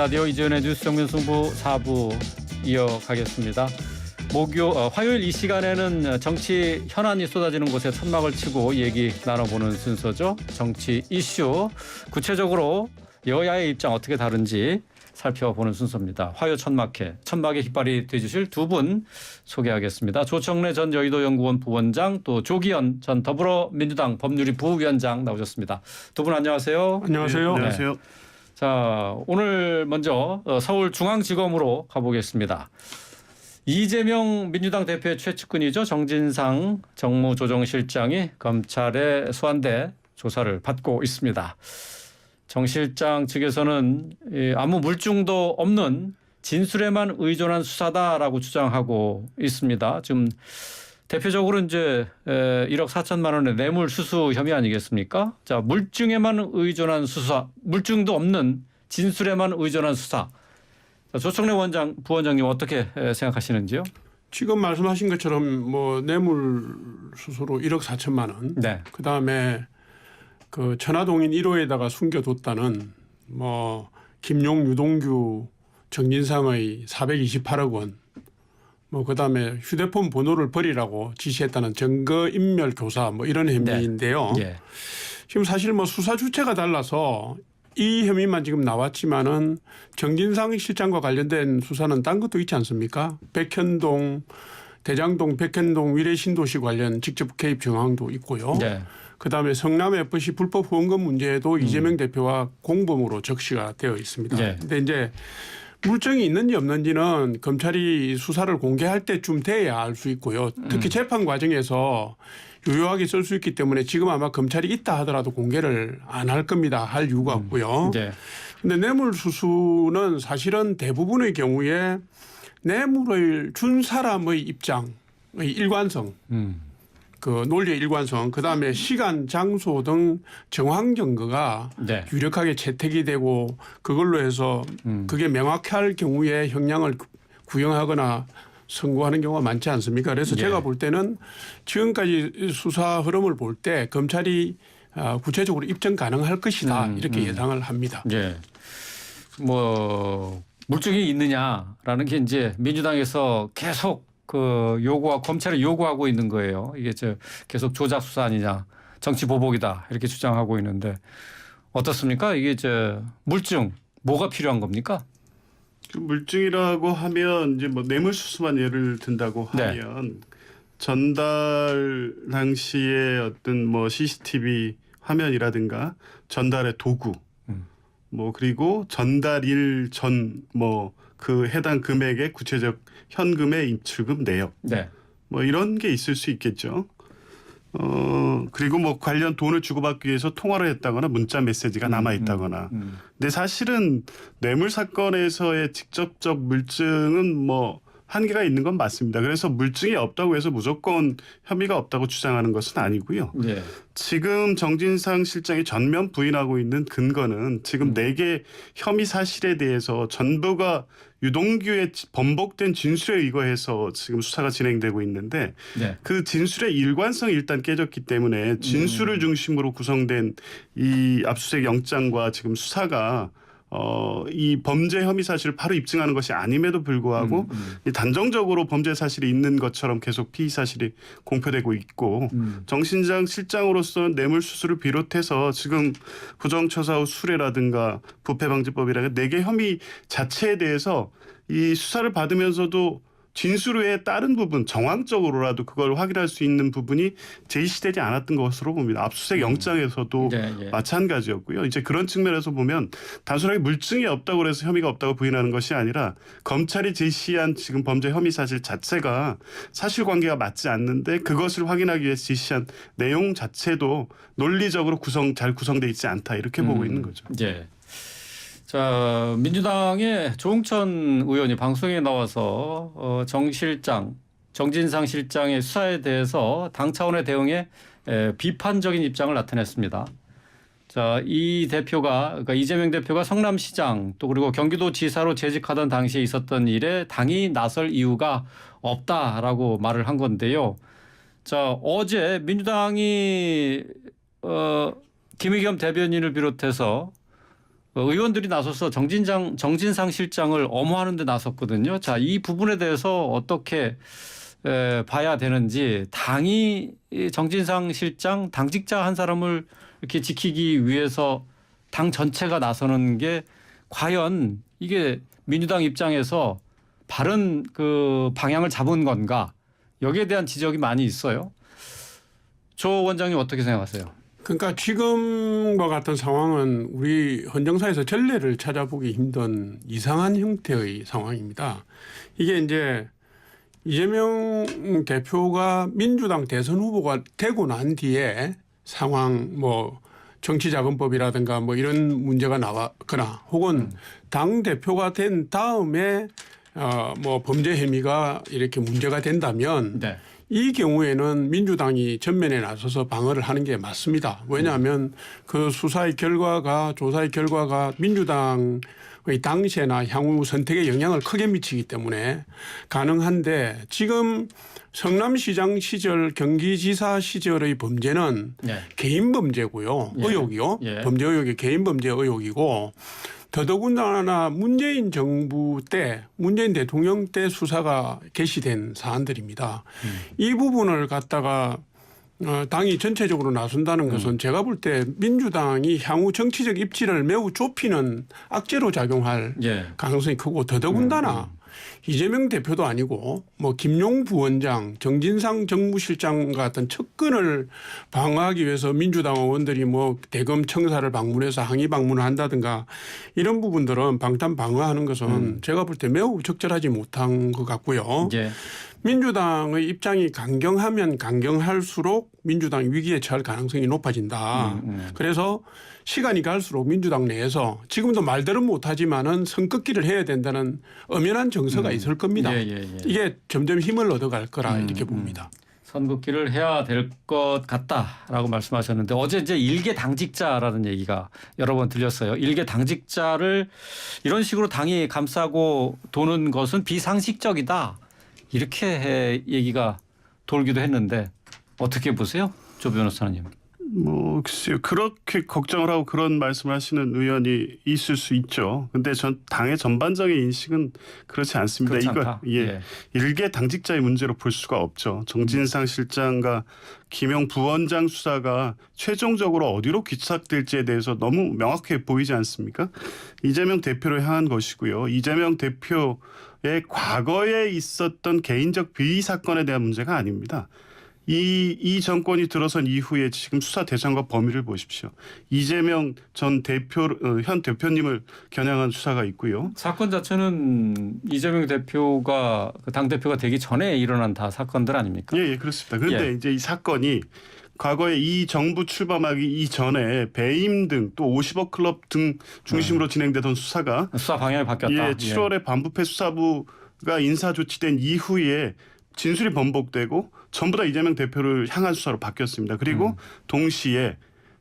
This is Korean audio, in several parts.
라디오 이재현의 뉴스 정면 승부 4부 이어가겠습니다. 화요일 이 시간에는 정치 현안이 쏟아지는 곳에 천막을 치고 얘기 나눠보는 순서죠. 정치 이슈, 구체적으로 여야의 입장 어떻게 다른지 살펴보는 순서입니다. 화요 천막의 깃발이 되주실 두 분 소개하겠습니다. 조청래 전 여의도연구원 부원장, 또 조기현 전 더불어민주당 법률위 부위원장 나오셨습니다. 두 분 안녕하세요. 안녕하세요. 네. 안녕하세요. 자, 오늘 먼저 서울중앙지검으로 가보겠습니다. 이재명 민주당 대표의 최측근이죠. 정진상 정무조정실장이 검찰에 소환돼 조사를 받고 있습니다. 정 실장 측에서는 아무 물증도 없는 진술에만 의존한 수사다라고 주장하고 있습니다. 지금 대표적으로 이제 1억 4천만 원의 뇌물 수수 혐의 아니겠습니까? 자, 물증에만 의존한 수사, 물증도 없는 진술에만 의존한 수사. 자, 조청래 부원장님 어떻게 생각하시는지요? 지금 말씀하신 것처럼 뭐 뇌물 수수로 1억 4천만 원. 네. 그다음에 그 천화동인 1호에다가 숨겨뒀다는 뭐 김용, 유동규, 정진상의 428억 원. 뭐 그다음에 휴대폰 번호를 버리라고 지시했다는 증거인멸 교사 뭐 이런 혐의인데요. 네. 지금 사실 뭐 수사 주체가 달라서 이 혐의만 지금 나왔지만은 정진상 실장과 관련된 수사는 딴 것도 있지 않습니까? 백현동, 대장동, 백현동 위례신도시 관련 직접 개입 정황도 있고요. 네. 그다음에 성남 FC 불법 후원금 문제도 이재명 대표와 공범으로 적시가 되어 있습니다. 그런데 네. 이제 물증이 있는지 없는지는 검찰이 수사를 공개할 때쯤 돼야 알 수 있고요. 특히 재판 과정에서 유효하게 쓸 수 있기 때문에 지금 아마 검찰이 있다 하더라도 공개를 안 할 겁니다. 할 이유가 없고요. 네. 근데 뇌물 수수는 사실은 대부분의 경우에 뇌물을 준 사람의 입장의 일관성, 그 논리의 일관성, 그다음에 시간, 장소 등 정황 증거가 네. 유력하게 채택이 되고 그걸로 해서 그게 명확할 경우에 형량을 구형하거나 선고하는 경우가 많지 않습니까? 그래서 예. 제가 볼 때는 지금까지 수사 흐름을 볼 때 검찰이 구체적으로 입증 가능할 것이다 이렇게 예상을 합니다. 예. 뭐 물증이 있느냐라는 게 이제 민주당에서 계속 검찰이 요구하고 있는 거예요. 이게 계속 조작 수사 아니냐, 정치 보복이다 이렇게 주장하고 있는데 어떻습니까? 이게 물증 뭐가 필요한 겁니까? 그 물증이라고 하면 이제 뭐 뇌물수수만 예를 든다고 하면 전달 당시에 어떤 뭐 CCTV 화면이라든가 전달의 도구, 뭐 그리고 전달일 전 뭐 그 해당 금액의 구체적 현금의 입출금 내역, 뭐 이런 게 있을 수 있겠죠. 그리고 뭐 관련 돈을 주고받기 위해서 통화를 했다거나 문자 메시지가 남아 있다거나. 근데 사실은 뇌물 사건에서의 직접적 물증은 뭐 한계가 있는 건 맞습니다. 그래서 물증이 없다고 해서 무조건 혐의가 없다고 주장하는 것은 아니고요. 네. 지금 정진상 실장이 전면 부인하고 있는 근거는 지금 4개 혐의 사실에 대해서 전부가 유동규의 번복된 진술에 의거해서 지금 수사가 진행되고 있는데 그 진술의 일관성이 일단 깨졌기 때문에 진술을 중심으로 구성된 이 압수수색 영장과 지금 수사가 이 범죄 혐의 사실을 바로 입증하는 것이 아님에도 불구하고 단정적으로 범죄 사실이 있는 것처럼 계속 피의 사실이 공표되고 있고 정진상 실장으로서는 뇌물 수수를 비롯해서 지금 부정처사 후 수뢰라든가 부패방지법이라든가 4개 혐의 자체에 대해서 이 수사를 받으면서도 진술 외에 다른 부분 정황적으로라도 그걸 확인할 수 있는 부분이 제시되지 않았던 것으로 봅니다. 압수수색 영장에서도 마찬가지였고요. 이제 그런 측면에서 보면 단순하게 물증이 없다고 해서 혐의가 없다고 부인하는 것이 아니라 검찰이 제시한 지금 범죄 혐의 사실 자체가 사실관계가 맞지 않는데 그것을 확인하기 위해서 제시한 내용 자체도 논리적으로 잘 구성되어 있지 않다 이렇게 보고 있는 거죠. 예. 자, 민주당의 조응천 의원이 방송에 나와서 정진상 실장의 수사에 대해서 당 차원의 대응에 비판적인 입장을 나타냈습니다. 자, 그러니까 이재명 대표가 성남시장 또 그리고 경기도지사로 재직하던 당시에 있었던 일에 당이 나설 이유가 없다라고 말을 한 건데요. 자, 어제 민주당이 김의겸 대변인을 비롯해서 의원들이 나서서 정진상 실장을 엄호하는 데 나섰거든요. 자, 이 부분에 대해서 어떻게 봐야 되는지 당이 정진상 실장 당직자 한 사람을 이렇게 지키기 위해서 당 전체가 나서는 게 과연 이게 민주당 입장에서 바른 그 방향을 잡은 건가? 여기에 대한 지적이 많이 있어요. 조 원장님 어떻게 생각하세요? 그러니까 지금과 같은 상황은 우리 헌정사에서 전례를 찾아보기 힘든 이상한 형태의 상황입니다. 이게 이제 이재명 대표가 민주당 대선 후보가 되고 난 뒤에 상황 뭐 정치자금법이라든가 뭐 이런 문제가 나왔거나 혹은 당 대표가 된 다음에 뭐 범죄 혐의가 이렇게 문제가 된다면 네. 이 경우에는 민주당이 전면에 나서서 방어를 하는 게 맞습니다. 왜냐하면 그 수사의 결과가 조사의 결과가 민주당의 당시나 향후 선택에 영향을 크게 미치기 때문에 가능한데 지금 성남시장 시절 경기지사 시절의 범죄는 네. 개인 범죄고요. 예. 의혹이요. 예. 범죄 의혹이 개인 범죄 의혹이고 더더군다나 문재인 정부 때 문재인 대통령 때 수사가 개시된 사안들입니다. 이 부분을 갖다가 당이 전체적으로 나선다는 것은 제가 볼 때 민주당이 향후 정치적 입지를 매우 좁히는 악재로 작용할 예. 가능성이 크고 더더군다나 이재명 대표도 아니고 뭐 김용 부원장, 정진상 정무실장 같은 측근을 방어하기 위해서 민주당 의원들이 뭐 대검 청사를 방문해서 항의 방문을 한다든가 이런 부분들은 방탄 방어하는 것은 제가 볼 때 매우 적절하지 못한 것 같고요. 예. 민주당의 입장이 강경하면 강경할수록 민주당이 위기에 처할 가능성이 높아진다. 그래서 시간이 갈수록 민주당 내에서 지금도 말들은 못하지만은 선긋기를 해야 된다는 엄연한 정서가 있을 겁니다. 이게 점점 힘을 얻어갈 거라 이렇게 봅니다. 선긋기를 해야 될 것 같다라고 말씀하셨는데 어제 이제 일개 당직자라는 얘기가 여러 번 들렸어요. 일개 당직자를 이런 식으로 당이 감싸고 도는 것은 비상식적이다. 이렇게 얘기가 돌기도 했는데 어떻게 보세요? 조 변호사님. 뭐 글쎄요. 그렇게 걱정을 하고 그런 말씀을 하시는 의원이 있을 수 있죠. 근데 전 당의 전반적인 인식은 그렇지 않습니다. 그렇지 이거 않다. 예. 일개 당직자의 문제로 볼 수가 없죠. 정진상 실장과 김용 부원장 수사가 최종적으로 어디로 귀착될지에 대해서 너무 명확해 보이지 않습니까? 이재명 대표를 향한 것이고요. 이재명 대표의 과거에 있었던 개인적 비위 사건에 대한 문제가 아닙니다. 이 정권이 들어선 이후에 지금 수사 대상과 범위를 보십시오. 이재명 전 현 대표님을 겨냥한 수사가 있고요. 사건 자체는 이재명 대표가 당 대표가 되기 전에 일어난 다 사건들 아닙니까? 예, 그렇습니다. 그런데 이제 이 사건이 과거에 이 정부 출범하기 이전에 배임 등 또 50억 클럽 등 중심으로 진행되던 수사가 수사 방향이 바뀌었다. 7월에 반부패 수사부가 인사 조치된 이후에 진술이 번복되고 전부 다 이재명 대표를 향한 수사로 바뀌었습니다. 그리고 동시에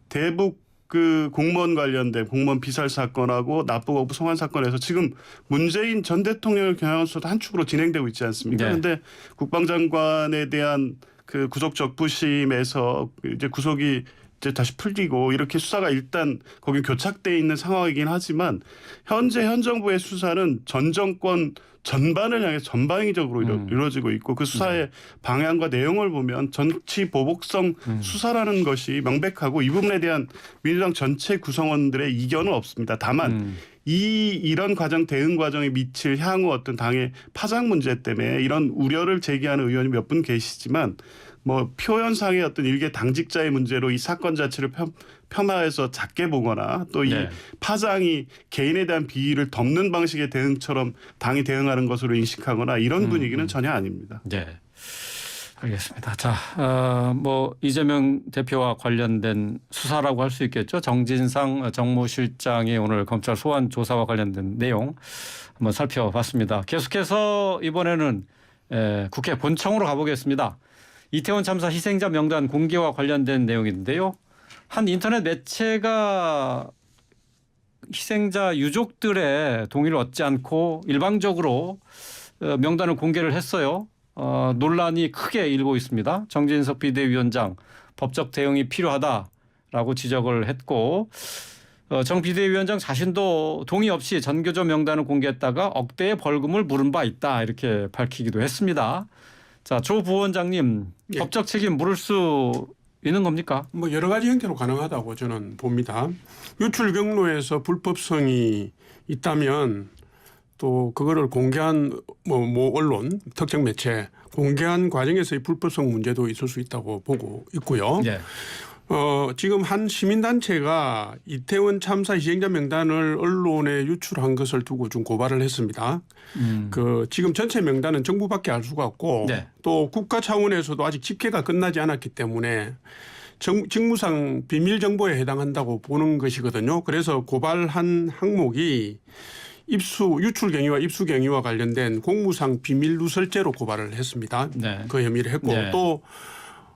대북 그 공무원 관련된 공무원 비살 사건하고 납부거부 송환 사건에서 지금 문재인 전 대통령을 겨냥한 수사도 한 축으로 진행되고 있지 않습니까? 그런데 국방장관에 대한 그 구속 적부심에서 이제 구속이 이제 다시 풀리고 이렇게 수사가 일단 거기 교착돼 있는 상황이긴 하지만 현재 현 정부의 수사는 전 정권 전반을 향해 전방위적으로 이루어지고 있고 그 수사의 방향과 내용을 보면 정치 보복성 수사라는 것이 명백하고 이 부분에 대한 민주당 전체 구성원들의 이견은 없습니다. 다만 이런 과정 대응 과정에 미칠 향후 어떤 당의 파장 문제 때문에 이런 우려를 제기하는 의원이 몇 분 계시지만 뭐 표현상의 어떤 일개 당직자의 문제로 이 사건 자체를 폄하해서 작게 보거나 또 이 파장이 개인에 대한 비위를 덮는 방식의 대응처럼 당이 대응하는 것으로 인식하거나 이런 분위기는 전혀 아닙니다. 네. 알겠습니다. 자, 뭐 이재명 대표와 관련된 수사라고 할 수 있겠죠. 정진상 정무실장이 오늘 검찰 소환 조사와 관련된 내용 한번 살펴봤습니다. 계속해서 이번에는 국회 본청으로 가보겠습니다. 이태원 참사 희생자 명단 공개와 관련된 내용인데요. 한 인터넷 매체가 희생자 유족들의 동의를 얻지 않고 일방적으로 명단을 공개를 했어요. 논란이 크게 일고 있습니다. 정진석 비대위원장 법적 대응이 필요하다라고 지적을 했고 정 비대위원장 자신도 동의 없이 전교조 명단을 공개했다가 억대의 벌금을 물은 바 있다 이렇게 밝히기도 했습니다. 자, 조 부원장님, 예. 법적 책임 물을 수 있는 겁니까? 뭐 여러 가지 형태로 가능하다고 저는 봅니다. 유출 경로에서 불법성이 있다면 또 그거를 공개한 뭐 언론, 특정 매체 공개한 과정에서의 불법성 문제도 있을 수 있다고 보고 있고요. 네. 지금 한 시민단체가 이태원 참사 희생자 명단을 언론에 유출한 것을 두고 좀 고발을 했습니다. 지금 전체 명단은 정부밖에 알 수가 없고 네. 또 국가 차원에서도 아직 집계가 끝나지 않았기 때문에 직무상 비밀 정보에 해당한다고 보는 것이거든요. 그래서 고발한 항목이 유출 경위와 입수 경위와 관련된 공무상 비밀 누설죄로 고발을 했습니다. 네. 그 혐의를 했고 네. 또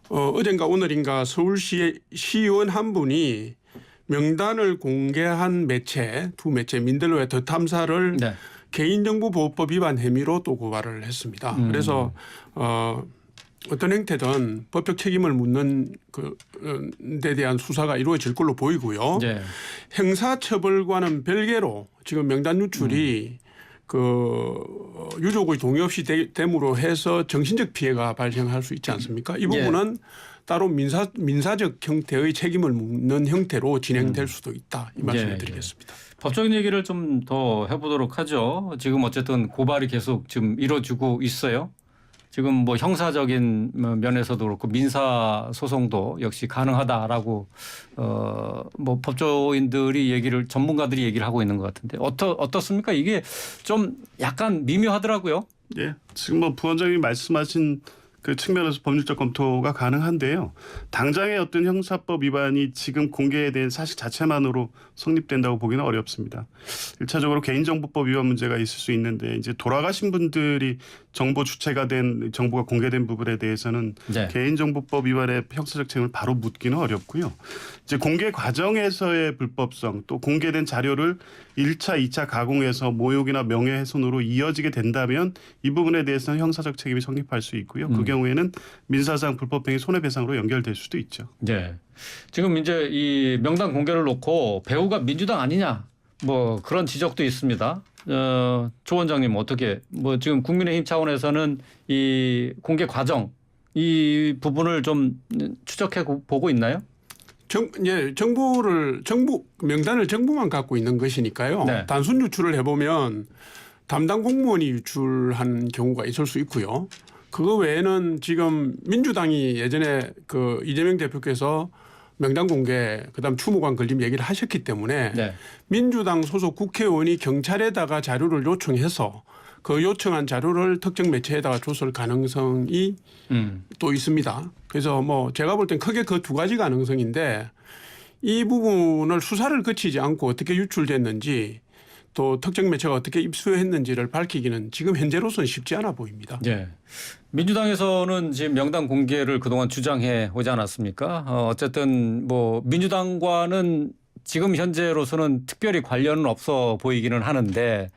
어젠가 오늘인가 서울시 시의원 한 분이 명단을 공개한 매체 두 매체 민들레와 더 탐사를 네. 개인정보보호법 위반 혐의로 또 고발을 했습니다. 그래서 어떤 행태든 법적 책임을 묻는 데 대한 수사가 이루어질 걸로 보이고요. 네. 형사처벌과는 별개로 지금 명단 유출이 유족의 동의 없이 됨으로 해서 정신적 피해가 발생할 수 있지 않습니까? 이 부분은 따로 민사적 형태의 책임을 묻는 형태로 진행될 수도 있다. 이 말씀을 드리겠습니다. 법적인 얘기를 좀 더 해보도록 하죠. 지금 어쨌든 고발이 계속 지금 이루어지고 있어요. 지금 뭐 형사적인 면에서도 그렇고 민사 소송도 역시 가능하다라고 뭐 법조인들이 전문가들이 얘기를 하고 있는 것 같은데 어떻습니까? 이게 좀 약간 미묘하더라고요. 예, 지금 뭐 부원장님이 말씀하신 그 측면에서 법률적 검토가 가능한데요. 당장의 어떤 형사법 위반이 지금 공개된 사실 자체만으로 성립된다고 보기는 어렵습니다. 1차적으로 개인정보법 위반 문제가 있을 수 있는데 이제 돌아가신 분들이 정보 주체가 된 정보가 공개된 부분에 대해서는 네. 개인정보법 위반의 형사적 책임을 바로 묻기는 어렵고요. 이제 공개 과정에서의 불법성 또 공개된 자료를 1차, 2차 가공해서 모욕이나 명예훼손으로 이어지게 된다면 이 부분에 대해서는 형사적 책임이 성립할 수 있고요. 그 경우에는 민사상 불법행위 손해배상으로 연결될 수도 있죠. 네. 지금 이제 이 명단 공개를 놓고 배우가 민주당 아니냐 뭐 그런 지적도 있습니다. 조 원장님 어떻게 지금 국민의힘 차원에서는 이 공개 과정 이 부분을 좀 추적해 보고 있나요? 정부 명단을 정부만 갖고 있는 것이니까요. 네. 단순 유출을 해보면 담당 공무원이 유출한 경우가 있을 수 있고요. 그거 외에는 지금 민주당이 예전에 이재명 대표께서 명단 공개 그다음 추모관 걸림 얘기를 하셨기 때문에 네. 민주당 소속 국회의원이 경찰에다가 자료를 요청해서 그 요청한 자료를 특정 매체에다가 줬을 가능성이 또 있습니다. 그래서 제가 볼 땐 크게 그 두 가지 가능성인데 이 부분을 수사를 거치지 않고 어떻게 유출됐는지 또 특정 매체가 어떻게 입수했는지를 밝히기는 지금 현재로서는 쉽지 않아 보입니다. 네. 민주당에서는 지금 명단 공개를 그동안 주장해 오지 않았습니까? 어쨌든 민주당과는 지금 현재로서는 특별히 관련은 없어 보이기는 하는데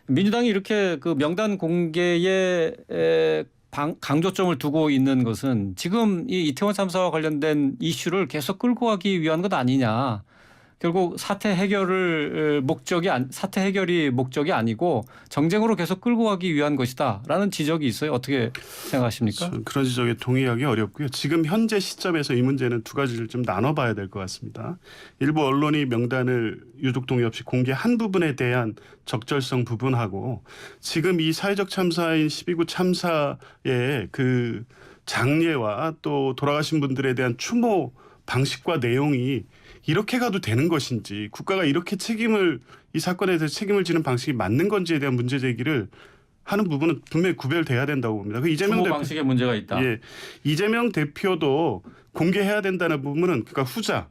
민주당이 이렇게 그 명단 공개에 강조점을 두고 있는 것은 지금 이 이태원 참사와 관련된 이슈를 계속 끌고 가기 위한 것 아니냐. 결국 사태 해결이 목적이 아니고 정쟁으로 계속 끌고 가기 위한 것이다라는 지적이 있어요. 어떻게 생각하십니까? 그런 지적에 동의하기 어렵고요. 지금 현재 시점에서 이 문제는 두 가지를 좀 나눠봐야 될 것 같습니다. 일부 언론이 명단을 유족 동의 없이 공개한 부분에 대한 적절성 부분하고 지금 이 사회적 참사인 12구 참사의 그 장례와 또 돌아가신 분들에 대한 추모 방식과 내용이 이렇게 가도 되는 것인지 국가가 이렇게 이 사건에 대해서 책임을 지는 방식이 맞는 건지에 대한 문제 제기를 하는 부분은 분명히 구별돼야 된다고 봅니다. 이재명 추모 대표 방식에 문제가 있다. 예, 이재명 대표도 공개해야 된다는 부분은 그러니까 후자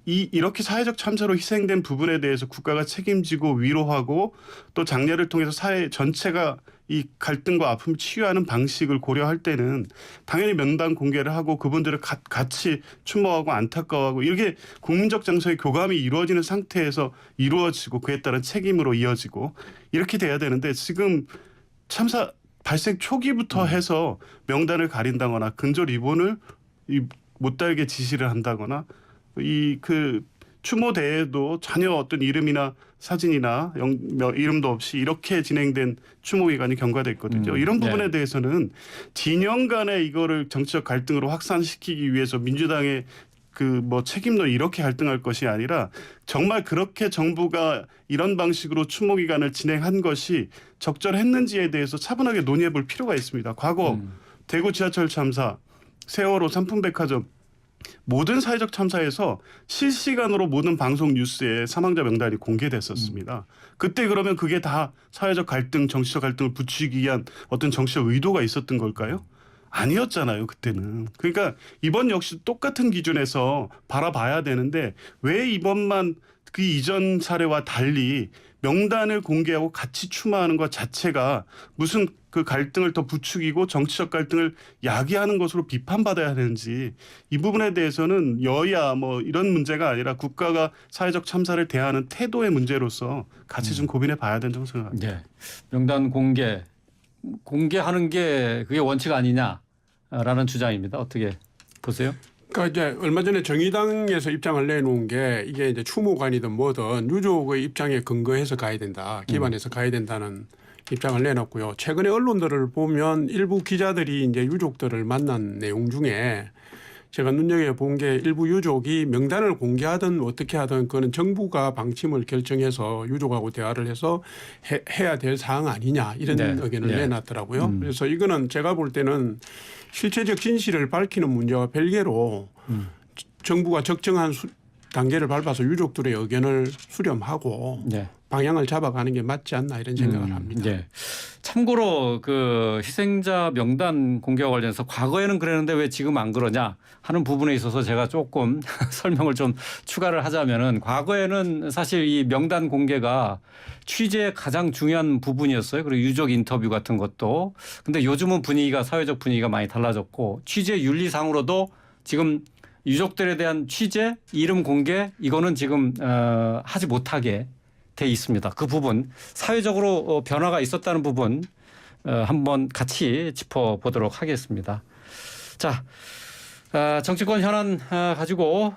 이렇게 사회적 참사로 희생된 부분에 대해서 국가가 책임지고 위로하고 또 장례를 통해서 사회 전체가 이 갈등과 아픔을 치유하는 방식을 고려할 때는 당연히 명단 공개를 하고 그분들을 같이 추모하고 안타까워하고 이렇게 국민적 정서의 교감이 이루어지는 상태에서 이루어지고 그에 따른 책임으로 이어지고 이렇게 돼야 되는데 지금 참사 발생 초기부터 해서 명단을 가린다거나 근조 리본을 못 달게 지시를 한다거나 추모대회도 전혀 어떤 이름이나 사진이나 이름도 없이 이렇게 진행된 추모 기간이 경과됐거든요. 이런 부분에 네. 대해서는 진영 간에 이거를 정치적 갈등으로 확산시키기 위해서 민주당의 그 뭐 책임론 이렇게 갈등할 것이 아니라 정말 그렇게 정부가 이런 방식으로 추모 기간을 진행한 것이 적절했는지에 대해서 차분하게 논의해 볼 필요가 있습니다. 과거 대구 지하철 참사, 세월호 삼풍백화점 모든 사회적 참사에서 실시간으로 모든 방송 뉴스에 사망자 명단이 공개됐었습니다. 그때 그러면 그게 다 사회적 갈등, 정치적 갈등을 부추기기 위한 어떤 정치적 의도가 있었던 걸까요? 아니었잖아요, 그때는. 그러니까 이번 역시 똑같은 기준에서 바라봐야 되는데 왜 이번만 그 이전 사례와 달리 명단을 공개하고 같이 추모하는 것 자체가 무슨 그 갈등을 더 부추기고 정치적 갈등을 야기하는 것으로 비판받아야 하는지 이 부분에 대해서는 여야 뭐 이런 문제가 아니라 국가가 사회적 참사를 대하는 태도의 문제로서 같이 좀 고민해 봐야 된다고 생각합니다. 네. 명단 공개하는 게 그게 원칙 아니냐라는 주장입니다. 어떻게 보세요? 그러니까 이제 얼마 전에 정의당에서 입장을 내놓은 게 이게 이제 추모관이든 뭐든 유족의 입장에 근거해서 가야 된다, 기반해서 가야 된다는 입장을 내놨고요. 최근에 언론들을 보면 일부 기자들이 이제 유족들을 만난 내용 중에 제가 눈여겨본 게 일부 유족이 명단을 공개하든 어떻게 하든 그거는 정부가 방침을 결정해서 유족하고 대화를 해서 해야 될 사항 아니냐 이런 네. 의견을 네. 내놨더라고요. 그래서 이거는 제가 볼 때는 실체적 진실을 밝히는 문제와 별개로 정부가 적정한 단계를 밟아서 유족들의 의견을 수렴하고 네. 방향을 잡아가는 게 맞지 않나 이런 생각을 합니다. 네. 참고로 그 희생자 명단 공개와 관련해서 과거에는 그랬는데 왜 지금 안 그러냐 하는 부분에 있어서 제가 조금 설명을 좀 추가를 하자면은 과거에는 사실 이 명단 공개가 취재의 가장 중요한 부분이었어요. 그리고 유족 인터뷰 같은 것도. 근데 요즘은 분위기가 사회적 분위기가 많이 달라졌고 취재 윤리상으로도 지금 유족들에 대한 취재, 이름 공개 이거는 지금 하지 못하게 돼 있습니다. 그 부분 사회적으로 변화가 있었다는 부분 한번 같이 짚어보도록 하겠습니다. 자, 정치권 현안 가지고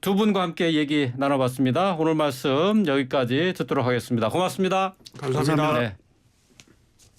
두 분과 함께 얘기 나눠봤습니다. 오늘 말씀 여기까지 듣도록 하겠습니다. 고맙습니다. 감사합니다. 네.